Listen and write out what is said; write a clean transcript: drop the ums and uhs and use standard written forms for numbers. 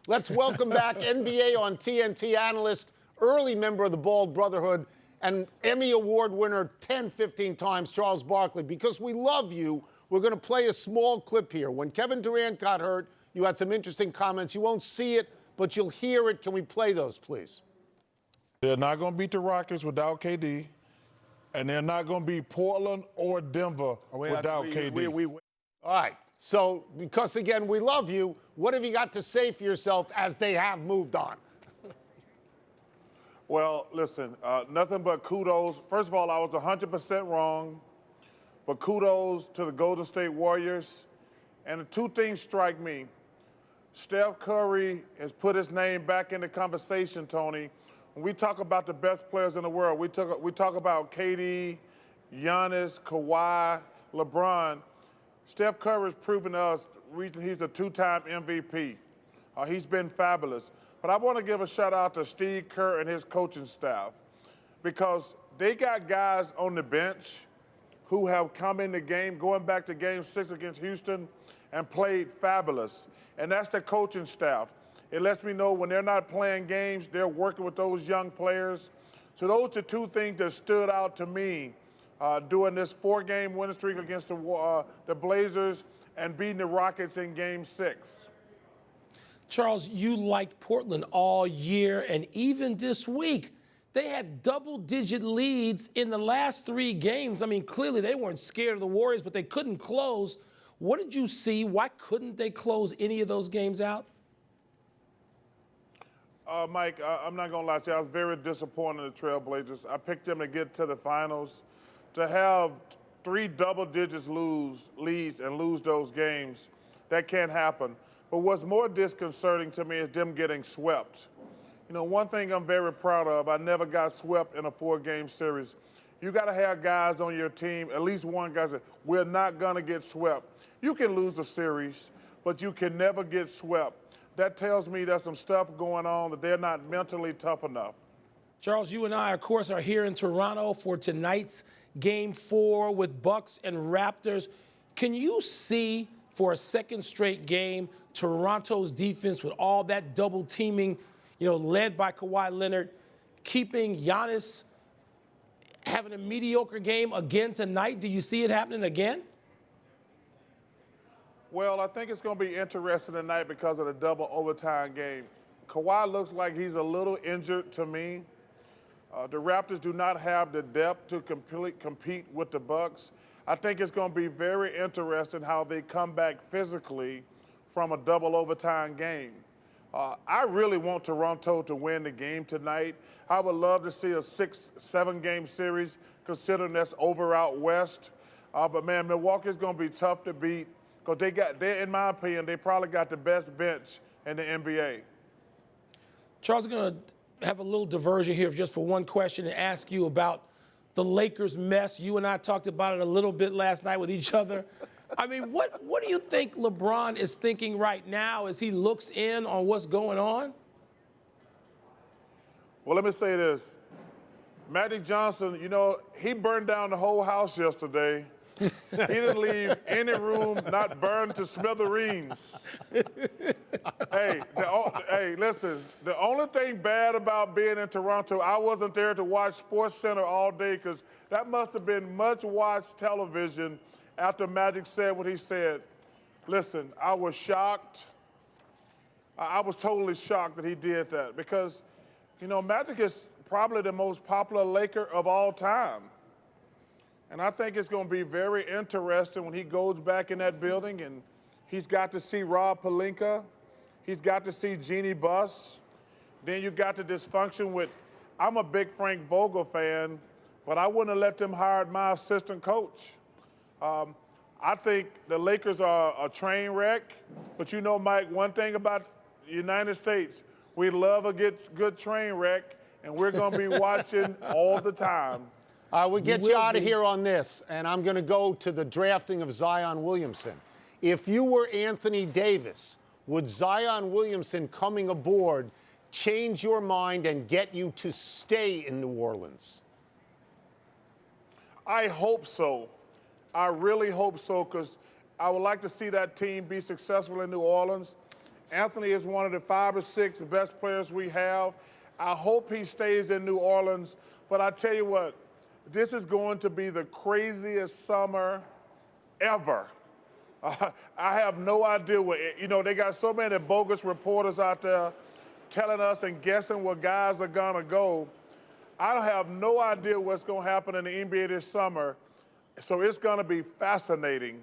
Let's welcome back NBA on TNT analyst, early member of the Bald Brotherhood, and Emmy Award winner 10, 15 times, Charles Barkley. Because we love you, we're going to play a small clip here. When Kevin Durant got hurt, you had some interesting comments. You won't see it, but you'll hear it. Can we play those, please? They're not going to beat the Rockets without KD, and they're not going to beat Portland or Denver without KD. All right. So, because, again, we love you, what have you got to say for yourself as they have moved on? Well, listen, nothing but kudos. First of all, I was 100% wrong, but kudos to the Golden State Warriors. And the two things strike me. Steph Curry has put his name back in the conversation, Tony. When we talk about the best players in the world, we talk about KD, Giannis, Kawhi, LeBron. Steph Curry has proven to us he's a two-time MVP. He's been fabulous. But I want to give a shout-out to Steve Kerr and his coaching staff because they got guys on the bench who have come in the game, going back to Game 6 against Houston, and played fabulous. And that's the coaching staff. It lets me know when they're not playing games, they're working with those young players. So those are two things that stood out to me during this 4-game winning streak against the Blazers and beating the Rockets in Game 6. Charles, you liked Portland all year, and even this week, they had double-digit leads in the last 3 games. I mean, clearly they weren't scared of the Warriors, but they couldn't close. What did you see? Why couldn't they close any of those games out? Mike, I'm not going to lie to you. I was very disappointed in the Trailblazers. I picked them to get to the finals. To have 3 double-digits leads and lose those games, that can't happen. But what's more disconcerting to me is them getting swept. You know, one thing I'm very proud of, I never got swept in a 4-game series. You got to have guys on your team, at least one guy said, we're not going to get swept. You can lose a series, but you can never get swept. That tells me there's some stuff going on that they're not mentally tough enough. Charles, you and I, of course, are here in Toronto for tonight's Game 4 with Bucks and Raptors. Can you see for a second straight game Toronto's defense with all that double teaming, led by Kawhi Leonard, keeping Giannis having a mediocre game again tonight? Do you see it happening again? Well, I think it's going to be interesting tonight because of the double overtime game. Kawhi looks like he's a little injured to me. The Raptors do not have the depth to compete with the Bucks. I think it's going to be very interesting how they come back physically from a double overtime game. I really want Toronto to win the game tonight. I would love to see a 6-7 game series, considering that's over out west. But man, Milwaukee's going to be tough to beat because in my opinion, they probably got the best bench in the NBA. Charles, I'm going to have a little diversion here just for one question and ask you about the Lakers mess. You and I talked about it a little bit last night with each other. I mean, what do you think LeBron is thinking right now as he looks in on what's going on? Well, let me say this. Magic Johnson, he burned down the whole house yesterday. He didn't leave any room not burned to smithereens. Hey, listen, the only thing bad about being in Toronto, I wasn't there to watch SportsCenter all day because that must have been much-watched television after Magic said what he said. Listen, I was shocked. I was totally shocked that he did that because, Magic is probably the most popular Laker of all time. And I think it's going to be very interesting when he goes back in that building and he's got to see Rob Pelinka. He's got to see Jeannie Buss. Then you got the dysfunction with, I'm a big Frank Vogel fan, but I wouldn't have let them hire my assistant coach. I think the Lakers are a train wreck. But Mike, one thing about the United States, we love a good train wreck, and we're going to be watching all the time. We'll get you out of here on this, and I'm going to go to the drafting of Zion Williamson. If you were Anthony Davis, would Zion Williamson coming aboard change your mind and get you to stay in New Orleans? I hope so. I really hope so because I would like to see that team be successful in New Orleans. Anthony is one of the 5 or 6 best players we have. I hope he stays in New Orleans. But I tell you what, this is going to be the craziest summer ever. I have no idea what, they got so many bogus reporters out there telling us and guessing where guys are going to go. I have no idea what's going to happen in the NBA this summer. So it's going to be fascinating